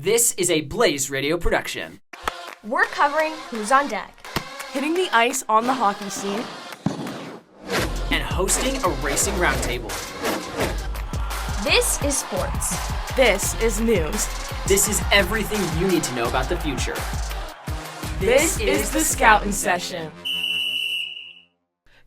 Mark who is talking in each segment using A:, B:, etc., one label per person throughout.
A: This is a Blaze Radio production.
B: We're covering Who's on Deck,
C: hitting the ice on the hockey scene,
A: and hosting a racing roundtable.
B: This is sports.
C: This is news.
A: This is everything you need to know about the future.
C: This is the Scoutin Session.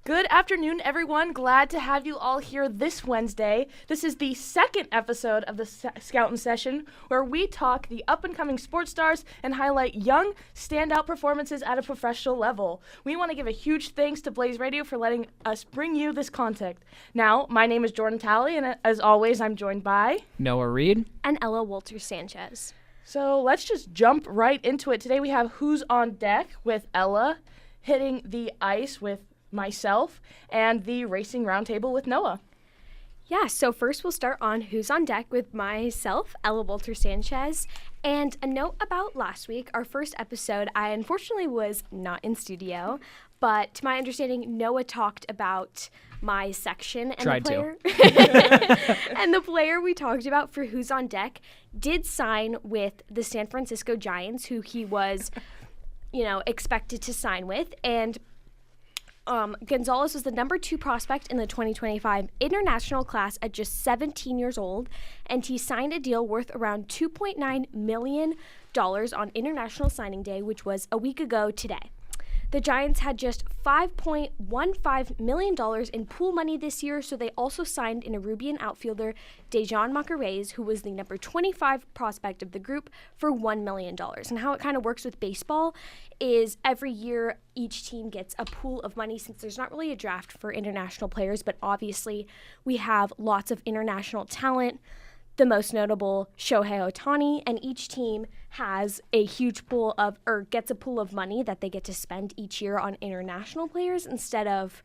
C: Good afternoon, everyone. Glad to have you all here this Wednesday. This is the second episode of the Scoutin Session, where we talk the up-and-coming sports stars and highlight young, standout performances at a professional level. We want to give a huge thanks to Blaze Radio for letting us bring you this content. Now, my name is Jordan Talley, and as always, I'm joined by
D: Noah Reed
B: and Ella Wolter-Sánchez.
C: So let's just jump right into it. Today we have Who's on Deck with Ella, hitting the ice with myself, and the racing roundtable with Noah.
B: Yeah, so first we'll start on Who's on Deck with myself, Ella Wolter-Sánchez. And a note about last week, our first episode, I unfortunately was not in studio, but to my understanding, Noah talked about my section and
D: Tried
B: the player. And the player we talked about for Who's on Deck did sign with the San Francisco Giants, who he was, expected to sign with. And Gonzalez was the number 2 prospect in the 2025 international class at just 17 years old, and he signed a deal worth around $2.9 million on International Signing Day, which was a week ago today. The Giants had just $5.15 million in pool money this year, so they also signed an Arubian outfielder, Dejan Macarez, who was the number 25 prospect of the group, for $1 million. And how it kind of works with baseball is every year each team gets a pool of money, since there's not really a draft for international players, but obviously we have lots of international talent. The most notable, Shohei Ohtani, and each team has a huge pool of, or gets a pool of money that they get to spend each year on international players instead of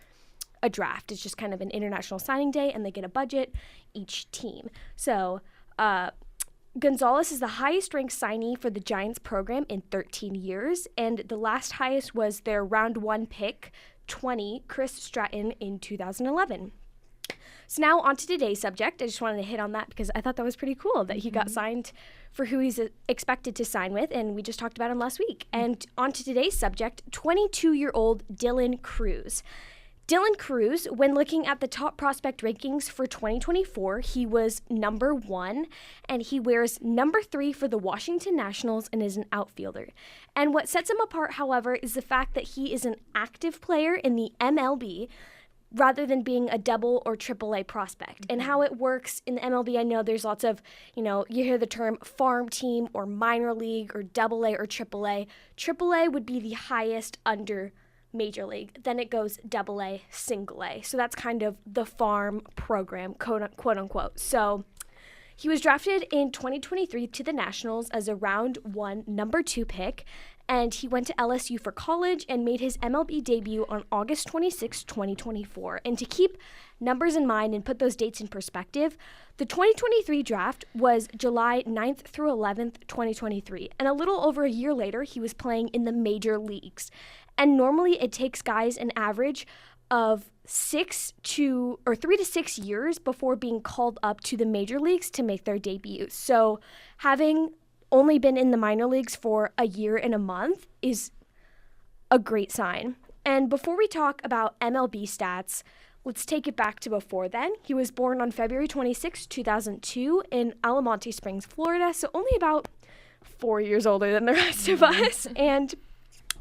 B: a draft. It's just kind of an international signing day, and they get a budget, each team. So Gonzalez is the highest ranked signee for the Giants program in 13 years, and the last highest was their round 1 pick, 20, Chris Stratton, in 2011. So now on to today's subject. I just wanted to hit on that because I thought that was pretty cool that he got signed for who he's expected to sign with, and we just talked about him last week. And on to today's subject, 22-year-old Dylan Crews. Dylan Crews, when looking at the top prospect rankings for 2024, he was number 1, and he wears number 3 for the Washington Nationals and is an outfielder. And what sets him apart, however, is the fact that he is an active player in the MLB, rather than being a double or triple A prospect. And how it works in the MLB, I know there's lots of, you hear the term farm team or minor league or double A or triple A. Triple A would be the highest under major league. Then it goes double A, single A. So that's kind of the farm program, quote unquote. So he was drafted in 2023 to the Nationals as a round 1, number 2 pick. And he went to LSU for college and made his MLB debut on August 26, 2024. And to keep numbers in mind and put those dates in perspective, the 2023 draft was July 9th through 11th, 2023. And a little over a year later, he was playing in the major leagues. And normally it takes guys an average of 3 to 6 years before being called up to the major leagues to make their debut. So having only been in the minor leagues for a year and a month is a great sign. And before we talk about MLB stats, let's take it back to before then. He was born on February 26, 2002 in Almonte Springs, Florida, so only about 4 years older than the rest of us. And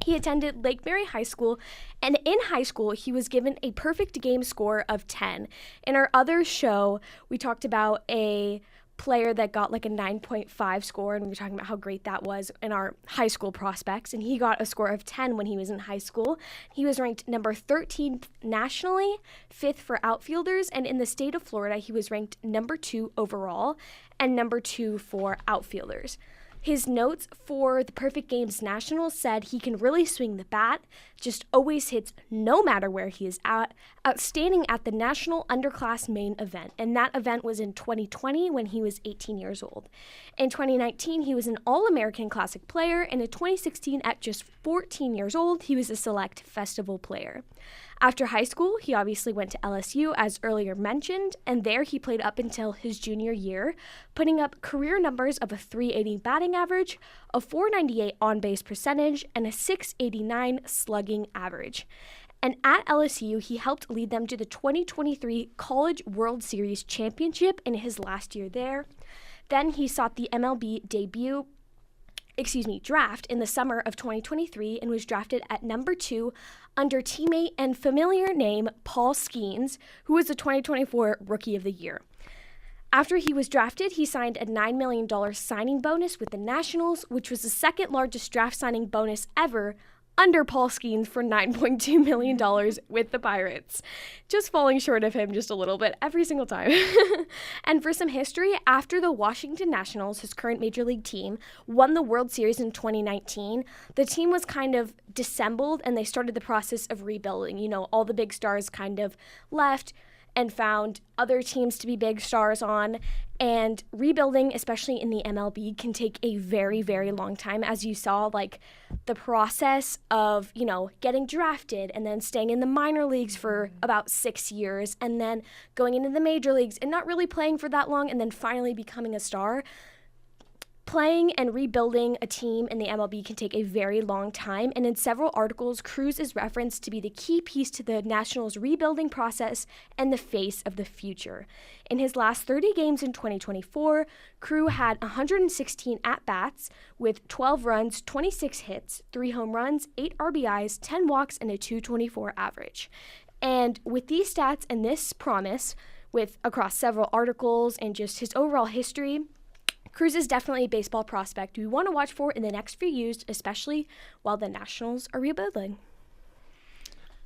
B: he attended Lake Mary High School, and in high school, he was given a perfect game score of 10. In our other show, we talked about a player that got like a 9.5 score, and we were talking about how great that was in our high school prospects, and he got a score of 10 when he was in high school. He was ranked number 13th nationally, 5th for outfielders, and in the state of Florida, he was ranked number 2 overall and number 2 for outfielders. His notes for the Perfect Games Nationals said he can really swing the bat, just always hits no matter where he is at, outstanding at the National Underclass main event. And that event was in 2020 when he was 18 years old. In 2019, he was an All-American Classic player, and in 2016, at just 14 years old, he was a Select Festival player. After high school, he obviously went to LSU, as earlier mentioned, and there he played up until his junior year, putting up career numbers of a .380 batting average, a .498 on-base percentage, and a .689 slugging average. And at LSU, he helped lead them to the 2023 College World Series championship in his last year there. Then he sought the MLB draft in the summer of 2023 and was drafted at number 2 under teammate and familiar name Paul Skeens, who was the 2024 Rookie of the Year. After he was drafted, he signed a $9 million signing bonus with the Nationals, which was the second largest draft signing bonus ever, under Paul Skeens for $9.2 million with the Pirates. Just falling short of him just a little bit every single time. And for some history, after the Washington Nationals, his current major league team, won the World Series in 2019, the team was kind of dissembled and they started the process of rebuilding. You know, all the big stars kind of left and found other teams to be big stars on. And rebuilding, especially in the MLB, can take a very, very long time. As you saw, like the process of, you know, getting drafted and then staying in the minor leagues for about 6 years and then going into the major leagues and not really playing for that long and then finally becoming a star. Playing and rebuilding a team in the MLB can take a very long time, and in several articles, Cruz is referenced to be the key piece to the Nationals' rebuilding process and the face of the future. In his last 30 games in 2024, Cruz had 116 at-bats with 12 runs, 26 hits, 3 home runs, 8 RBIs, 10 walks, and a .224 average. And with these stats and this promise, with across several articles and just his overall history, Cruz is definitely a baseball prospect we want to watch for in the next few years, especially while the Nationals are rebuilding.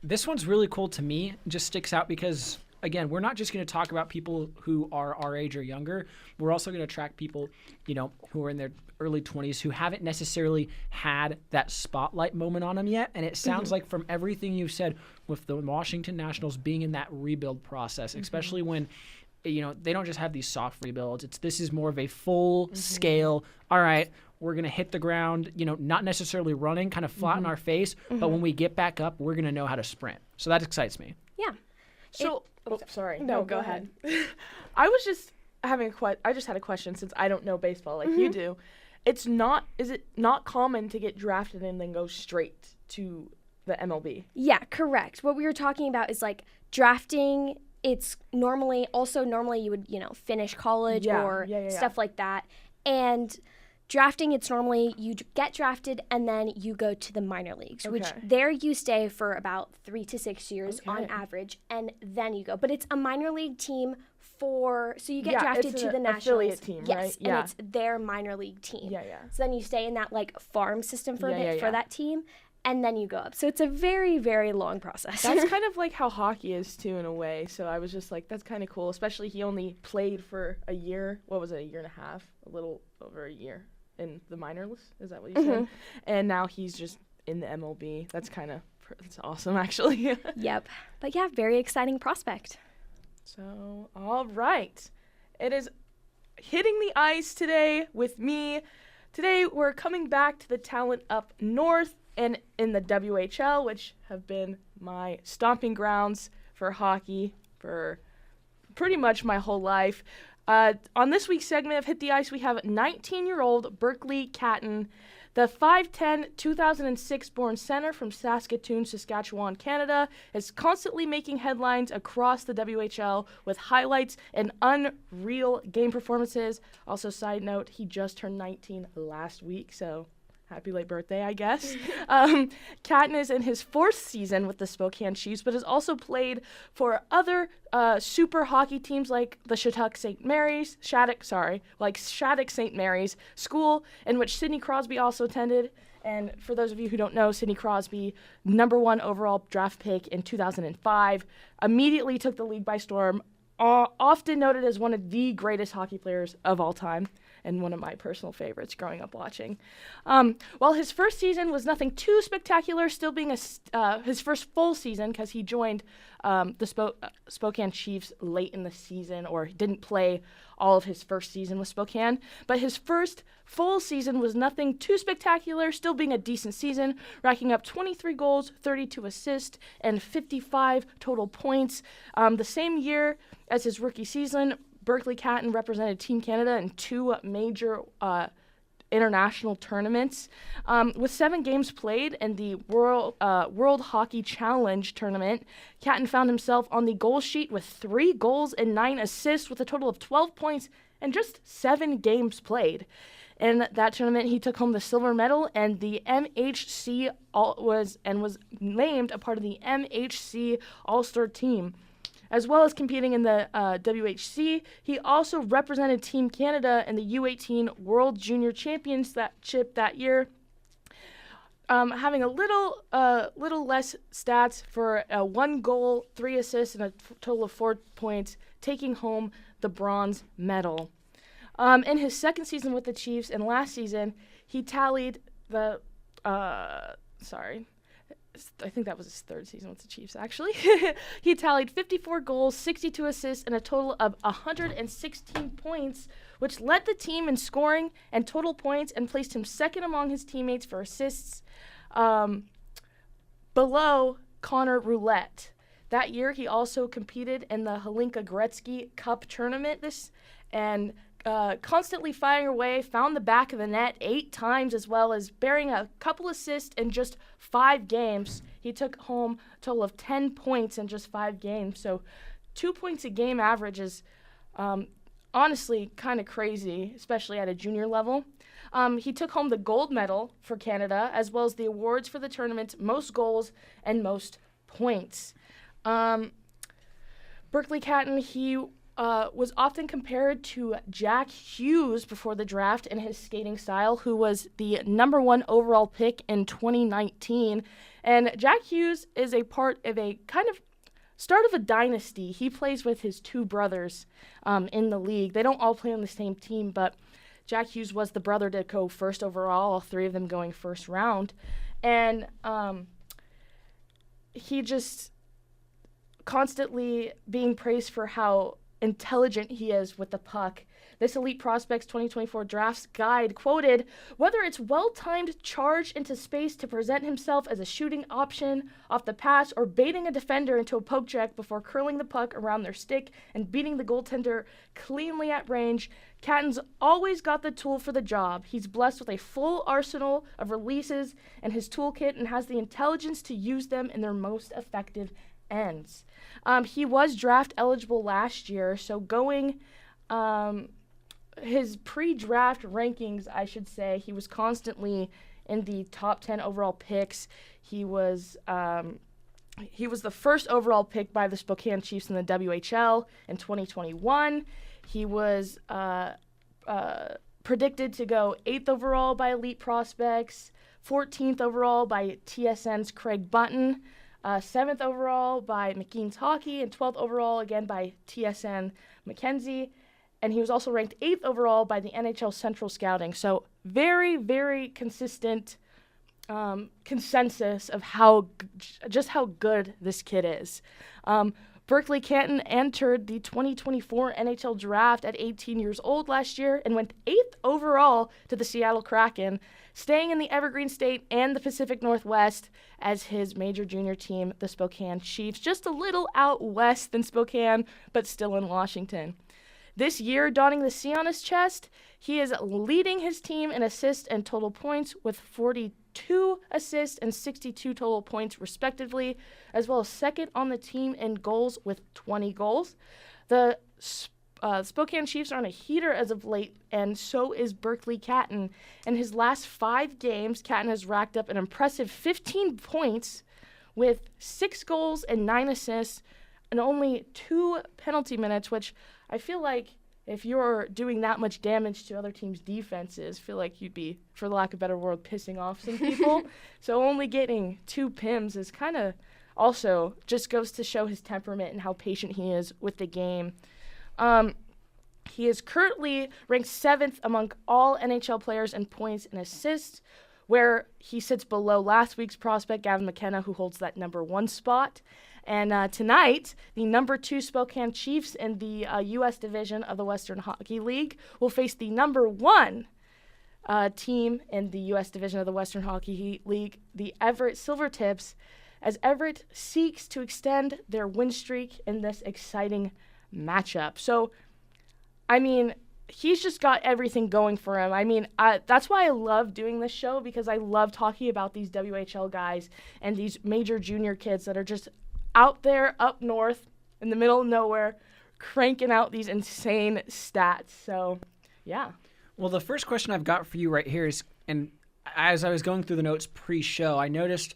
D: This one's really cool to me. It just sticks out because, again, we're not just going to talk about people who are our age or younger. We're also going to track people, you know, who are in their early 20s who haven't necessarily had that spotlight moment on them yet. And it sounds like from everything you've said with the Washington Nationals being in that rebuild process, especially when, you know, they don't just have these soft rebuilds. This is more of a full scale, all right, we're going to hit the ground, you know, not necessarily running, kind of flat in our face, but when we get back up, we're going to know how to sprint. So that excites me.
B: Yeah.
C: So, sorry.
B: No, go ahead.
C: I was just having I just had a question since I don't know baseball like you do. Is it not common to get drafted and then go straight to the MLB?
B: Yeah, correct. What we were talking about is like drafting. It's normally you would, you know, finish college or stuff like that. And drafting, it's normally you get drafted and then you go to the minor leagues, which there you stay for about 3 to 6 years on average, and then you go. But it's a minor league team so you get drafted to the Nationals.
C: Affiliate team,
B: yes,
C: right?
B: and it's their minor league team.
C: Yeah.
B: So then you stay in that like farm system for a bit for that team. And then you go up. So it's a very, very long process.
C: That's kind of like how hockey is, too, in a way. So I was just like, that's kind of cool. Especially he only played for a year. What was it, a year and a half? A little over a year in the minors? Is that what you said? And now he's just in the MLB. That's awesome, actually.
B: Yep. But yeah, very exciting prospect.
C: So, all right. It is hitting the ice today with me. Today, we're coming back to the talent up north and in the WHL, which have been my stomping grounds for hockey for pretty much my whole life. On this week's segment of Hit the Ice, we have 19-year-old Berkeley Catton, the 5'10", 2006-born center from Saskatoon, Saskatchewan, Canada, is constantly making headlines across the WHL with highlights and unreal game performances. Also, side note, he just turned 19 last week, so happy late birthday, I guess. Catton is in his 4th season with the Spokane Chiefs, but has also played for other super hockey teams like the Shattuck St. Mary's, Shattuck St. Mary's School, in which Sidney Crosby also attended. And for those of you who don't know, Sidney Crosby, #1 overall draft pick in 2005, immediately took the league by storm, often noted as one of the greatest hockey players of all time. and one of my personal favorites growing up watching. While his first season was nothing too spectacular, still being his first full season, because he joined the Spokane Chiefs late in the season, or didn't play all of his first season with Spokane. But his first full season was nothing too spectacular, still being a decent season, racking up 23 goals, 32 assists, and 55 total points. The same year as his rookie season, Berkeley Catton represented Team Canada in 2 major international tournaments. With 7 games played in the World Hockey Challenge tournament, Catton found himself on the goal sheet with 3 goals and 9 assists with a total of 12 points and just 7 games played. In that tournament, he took home the silver medal, and the MHC was named a part of the MHC All-Star team. As well as competing in the WHC, he also represented Team Canada in the U18 World Junior Championship that year, having a little less stats for 1 goal, 3 assists, and a total of 4 points, taking home the bronze medal. In his second season with the Chiefs and last season, he tallied the I think that was his third season with the Chiefs, actually. He tallied 54 goals, 62 assists, and a total of 116 points, which led the team in scoring and total points and placed him second among his teammates for assists, below Connor Roulette. That year, he also competed in the Hlinka Gretzky Cup tournament and constantly firing away, found the back of the net 8 times, as well as bearing a couple assists in just 5 games. He took home a total of 10 points in just 5 games. So 2 points a game average is honestly kind of crazy, especially at a junior level. He took home the gold medal for Canada, as well as the awards for the tournament's most goals and most points. Berkeley Catton, he was often compared to Jack Hughes before the draft in his skating style, who was the number 1 overall pick in 2019. And Jack Hughes is a part of a kind of start of a dynasty. He plays with his 2 brothers in the league. They don't all play on the same team, but Jack Hughes was the brother to go first overall, all 3 of them going first round. And he just constantly being praised for how intelligent he is with the puck. This Elite Prospects 2024 Drafts Guide quoted, "Whether it's well-timed charge into space to present himself as a shooting option off the pass or baiting a defender into a poke check before curling the puck around their stick and beating the goaltender cleanly at range, Catton's always got the tool for the job. He's blessed with a full arsenal of releases in his toolkit and has the intelligence to use them in their most effective ends." He was draft eligible last year, so going his pre-draft rankings, I should say, he was constantly in the top 10 overall picks. He was the first overall pick by the Spokane Chiefs in the WHL in 2021. He was predicted to go 8th overall by Elite Prospects, 14th overall by TSN's Craig Button, 7th overall by McKean's Hockey, and 12th overall again by TSN Mackenzie. And he was also ranked 8th overall by the NHL Central Scouting. So very, very consistent consensus of just how good this kid is. Berkeley Catton entered the 2024 NHL Draft at 18 years old last year and went 8th overall to the Seattle Kraken, staying in the Evergreen State and the Pacific Northwest as his major junior team, the Spokane Chiefs, just a little out west than Spokane, but still in Washington. This year, donning the C on his chest, he is leading his team in assists and total points with 42 assists and 62 total points, respectively, as well as second on the team in goals with 20 goals. The Spokane Chiefs are on a heater as of late, and so is Berkeley Catton. In his last 5 games, Catton has racked up an impressive 15 points with 6 goals and 9 assists and only 2 penalty minutes, which I feel like if you're doing that much damage to other teams' defenses, I feel like you'd be, for lack of a better word, pissing off some people. So only getting 2 PIMs is kind of also just goes to show his temperament and how patient he is with the game. He is currently ranked 7th among all NHL players in points and assists, where he sits below last week's prospect, Gavin McKenna, who holds that number 1 spot. And tonight, the number 2 Spokane Chiefs in the U.S. division of the Western Hockey League will face the number 1 team in the U.S. division of the Western Hockey League, the Everett Silvertips, as Everett seeks to extend their win streak in this exciting matchup. So, I mean, he's just got everything going for him. I mean, that's why I love doing this show, because I love talking about these WHL guys and these major junior kids that are just out there up north in the middle of nowhere cranking out these insane stats. So, yeah.
D: Well, the first question I've got for you right here is, and as I was going through the notes pre-show, I noticed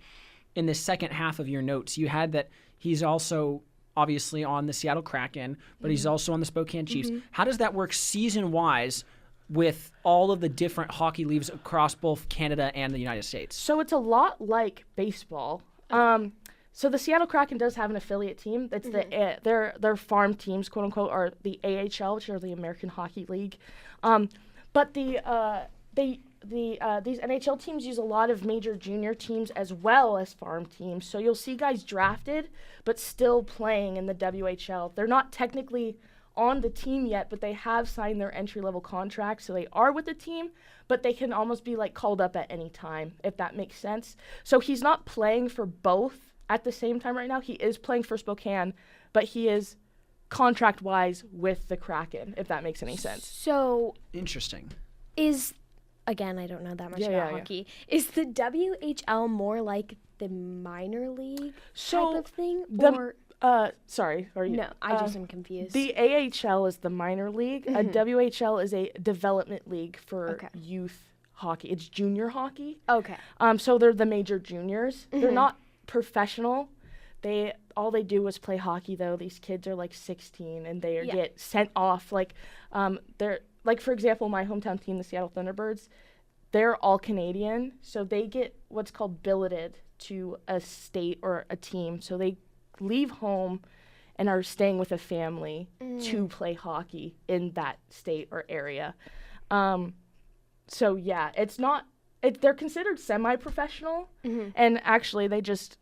D: in the second half of your notes, you had that he's also obviously on the Seattle Kraken, but he's also on the Spokane Chiefs. How does that work season-wise with all of the different hockey leagues across both Canada and the United States?
C: So it's a lot like baseball. So the Seattle Kraken does have an affiliate team. That's their farm teams, quote unquote, are the AHL, which are the American Hockey League. But these NHL teams use a lot of major junior teams as well as farm teams. So you'll see guys drafted, but still playing in the WHL. They're not technically on the team yet, but they have signed their entry-level contract, so they are with the team, but they can almost be like called up at any time, if that makes sense. So he's not playing for both at the same time right now. He is playing for Spokane, but he is contract-wise with the Kraken, if that makes any sense.
B: So
D: Interesting.
B: Again, I don't know that much about hockey. Is the WHL more like the minor league type of thing?
C: Sorry.
B: No, I just am confused.
C: The AHL is the minor league. A WHL is a development league for youth hockey. It's junior hockey.
B: Okay.
C: So they're the major juniors. They're not professional. All they do is play hockey, though. These kids are like 16, and they get sent off. They're like, for example, my hometown team, the Seattle Thunderbirds, they're all Canadian, so they get what's called billeted to a state or a team. So they leave home and are staying with a family to play hockey in that state or area. So yeah, it's not. They're considered semi-professional, and actually they just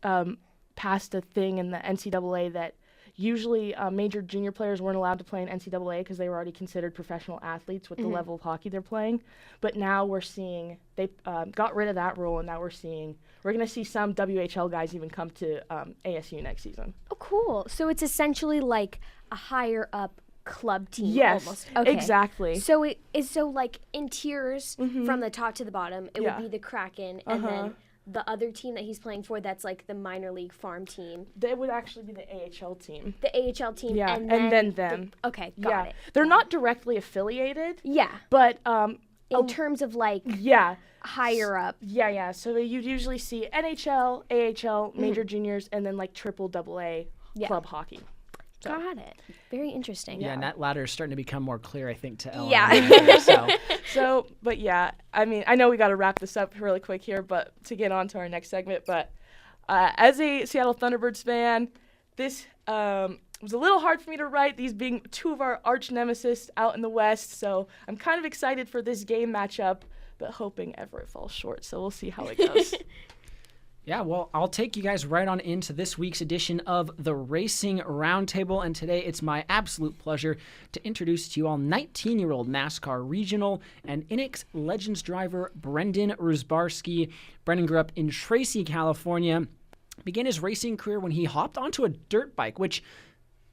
C: passed a thing in the NCAA that usually major junior players weren't allowed to play in NCAA because they were already considered professional athletes with the level of hockey they're playing. But now we're seeing they got rid of that rule, and now we're going to see some WHL guys even come to ASU next season.
B: Oh, cool. So it's essentially like a higher up club team.
C: Yes,
B: almost. Okay.
C: Exactly.
B: So it is like in tiers from the top to the bottom. It would be the Kraken, and then the other team that he's playing for, that's like the minor league farm team.
C: That would actually be the AHL team.
B: The AHL team,
C: yeah,
B: and
C: then them.
B: Okay, got it.
C: They're not directly affiliated.
B: Yeah.
C: But
B: in terms of like higher up.
C: Yeah. So you usually see NHL, AHL, major juniors, and then like triple AA club hockey. So.
B: Got it. Very interesting.
D: Yeah, and that ladder is starting to become more clear, I think, to Ella.
B: Yeah.
C: But yeah, I mean, I know we got to wrap this up really quick here, but to get on to our next segment. But as a Seattle Thunderbirds fan, this was a little hard for me to write, these being two of our arch nemesis out in the West. So I'm kind of excited for this game matchup, but hoping Everett falls short. So we'll see how it goes.
D: Yeah, well, I'll take you guys right on into this week's edition of the Racing Roundtable, and today it's my absolute pleasure to introduce to you all 19-year-old NASCAR Regional and Inex Legends driver Brendan Rusbarski. Brendan grew up in Tracy, California, began his racing career when he hopped onto a dirt bike, which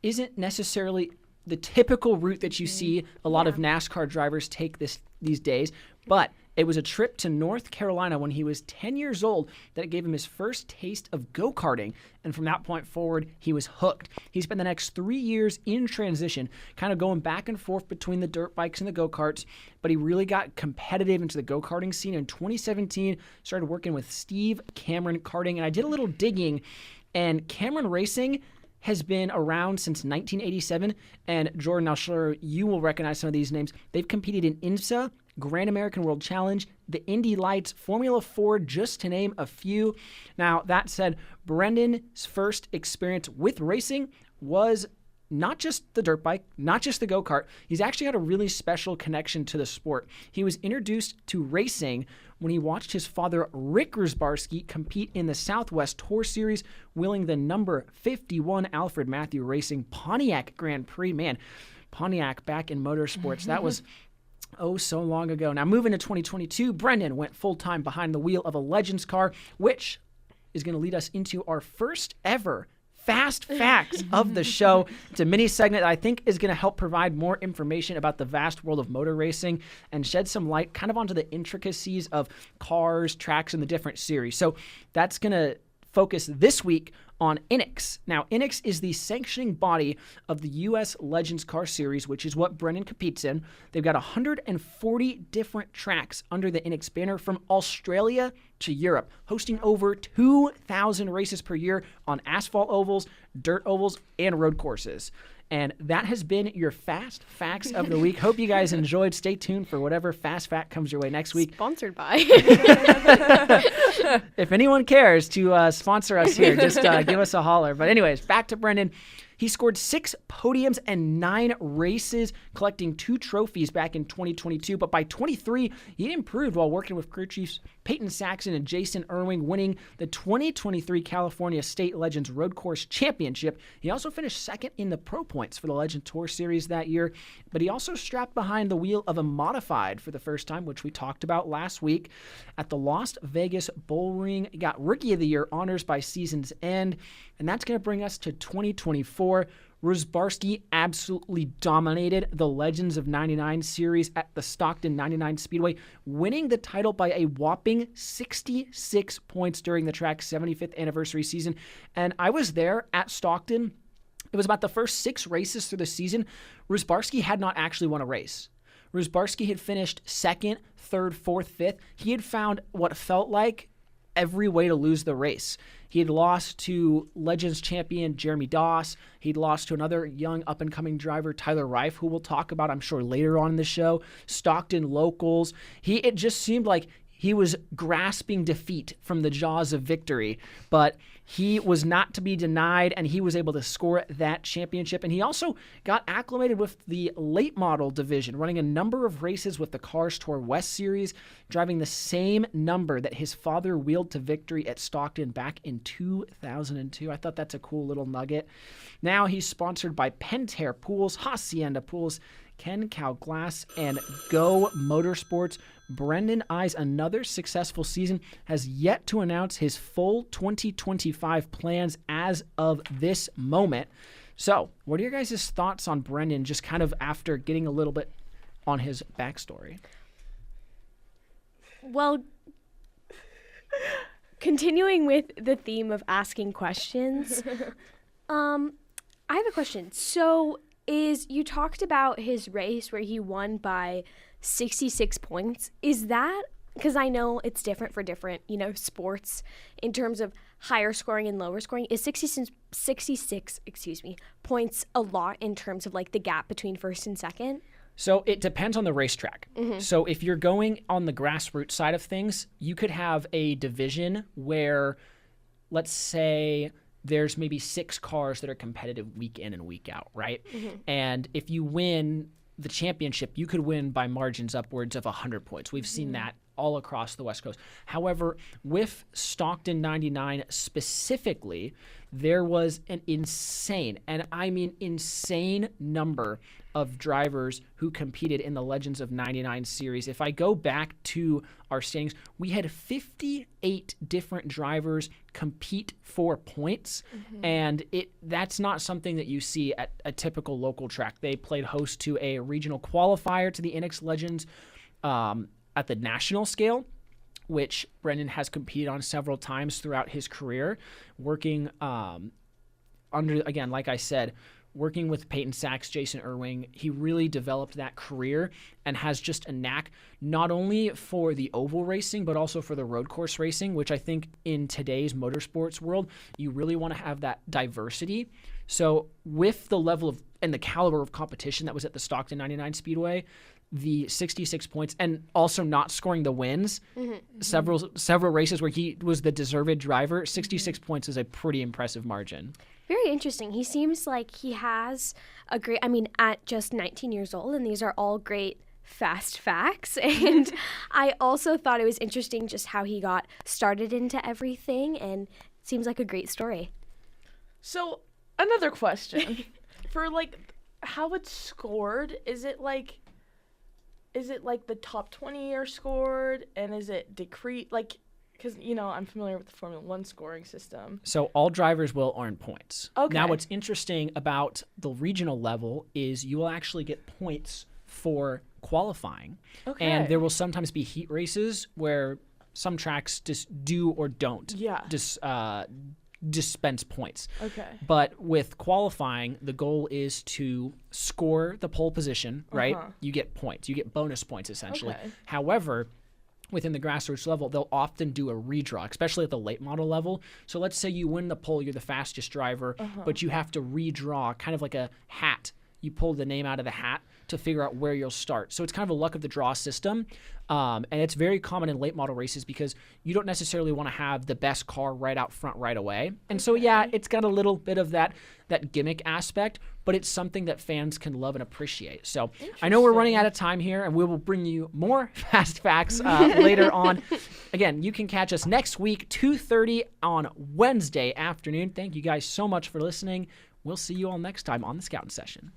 D: isn't necessarily the typical route that you see a lot of NASCAR drivers take these days, but it was a trip to North Carolina when he was 10 years old that gave him his first taste of go-karting, and from that point forward, he was hooked. He spent the next 3 years in transition, kind of going back and forth between the dirt bikes and the go-karts, but he really got competitive into the go-karting scene. In 2017, started working with Steve Cameron Karting, and I did a little digging, and Cameron Racing has been around since 1987, and Jordan, I'm sure you will recognize some of these names. They've competed in IMSA, Grand American World Challenge, the Indy Lights, Formula 4, just to name a few. Now, that said, Brendan's first experience with racing was not just the dirt bike, not just the go-kart. He's actually got a really special connection to the sport. He was introduced to racing when he watched his father, Rick Rosbarski, compete in the Southwest Tour Series, winning the number 51 Alfred Matthew Racing Pontiac Grand Prix. Man, Pontiac back in motorsports. That was so long ago. Now, moving to 2022, Brendan went full-time behind the wheel of a Legends car, which is going to lead us into our first ever Fast Facts of the show. It's a mini segment that I think is going to help provide more information about the vast world of motor racing and shed some light kind of onto the intricacies of cars, tracks, and the different series. So that's going to focus this week on INX. Now, INX is the sanctioning body of the U.S. Legends Car Series, which is what Brennan competes in. They've got 140 different tracks under the INX banner from Australia to Europe, hosting over 2,000 races per year on asphalt ovals, dirt ovals, and road courses. And that has been your Fast Facts of the week. Hope you guys enjoyed. Stay tuned for whatever Fast Fact comes your way next week.
B: Sponsored by.
D: If anyone cares to sponsor us here, just give us a holler. But anyways, back to Brendan. He scored 6 podiums and 9 races, collecting 2 trophies back in 2022. But by 23, he improved while working with crew chiefs Peyton Saxon and Jason Irwing, winning the 2023 California State Legends Road Course Championship. He also finished second in the Pro Points for the Legend Tour Series that year. But he also strapped behind the wheel of a modified for the first time, which we talked about last week at the Las Vegas Bullring. He got Rookie of the Year honors by season's end. And that's going to bring us to 2024. Rosbarski absolutely dominated the Legends of 99 series at the Stockton 99 Speedway, winning the title by a whopping 66 points during the track's 75th anniversary season. And I was there at Stockton. It was about the first 6 races through the season. Rosbarski had not actually won a race. Rosbarski had finished 2nd, 3rd, 4th, 5th. He had found what felt like every way to lose the race. He had lost to Legends champion Jeremy Doss. He'd lost to another young up-and-coming driver, Tyler Reif, who we'll talk about, I'm sure, later on in the show. Stockton locals. It just seemed like he was grasping defeat from the jaws of victory, but he was not to be denied, and he was able to score that championship. And he also got acclimated with the late model division, running a number of races with the Cars Tour West Series, driving the same number that his father wheeled to victory at Stockton back in 2002. I thought that's a cool little nugget. Now he's sponsored by Pentair Pools, Hacienda Pools, Ken Cow Glass, and Go Motorsports. Brendan eyes another successful season, has yet to announce his full 2025 plans as of this moment. So, what are your guys' thoughts on Brendan, just kind of after getting a little bit on his backstory?
B: Well, continuing with the theme of asking questions, I have a question. So, you talked about his race where he won by 66 points. Is that, because I know it's different for different, sports in terms of higher scoring and lower scoring, is 66 points a lot in terms of like the gap between first and second?
D: So it depends on the racetrack. Mm-hmm. So if you're going on the grassroots side of things, you could have a division where, let's say, there's maybe 6 cars that are competitive week in and week out, right? Mm-hmm. And if you win the championship, you could win by margins upwards of 100 points. We've seen that all across the West Coast. However, with Stockton 99 specifically, there was an insane, and I mean insane, number of drivers who competed in the Legends of 99 series. If I go back to our standings, we had 58 different drivers compete for points, and that's not something that you see at a typical local track. They played host to a regional qualifier to the INX Legends at the national scale, which Brendan has competed on several times throughout his career, working under, again, like I said, working with Peyton Sachs, Jason Irwing. He really developed that career and has just a knack not only for the oval racing, but also for the road course racing, which I think in today's motorsports world, you really want to have that diversity. So with the level of and the caliber of competition that was at the Stockton 99 Speedway, the 66 points and also not scoring the wins. Several races where he was the deserved driver. 66 points is a pretty impressive margin.
B: Very interesting. He seems like he has a great, I mean, at just 19 years old, and these are all great fast facts. And I also thought it was interesting just how he got started into everything, and it seems like a great story.
C: So, another question. For, like, how it's scored, is it like the top 20 are scored, and is it decreased? Like, because, you know, I'm familiar with the Formula One scoring system.
D: So all drivers will earn points.
C: Okay.
D: Now, what's interesting about the regional level is you will actually get points for qualifying.
C: Okay.
D: And there will sometimes be heat races where some tracks just do or don't dispense points.
C: Okay.
D: But with qualifying, the goal is to score the pole position, right? You get points. You get bonus points, essentially.
C: Okay.
D: However, within the grassroots level, they'll often do a redraw, especially at the late model level. So let's say you win the pole, you're the fastest driver, but you have to redraw, kind of like a hat. You pull the name out of the hat to figure out where you'll start. So it's kind of a luck of the draw system. And it's very common in late model races because you don't necessarily want to have the best car right out front right away. And so, yeah, it's got a little bit of that gimmick aspect, but it's something that fans can love and appreciate. So I know we're running out of time here, and we will bring you more fast facts later on. Again, you can catch us next week, 2:30 on Wednesday afternoon. Thank you guys so much for listening. We'll see you all next time on the Scoutin' Session.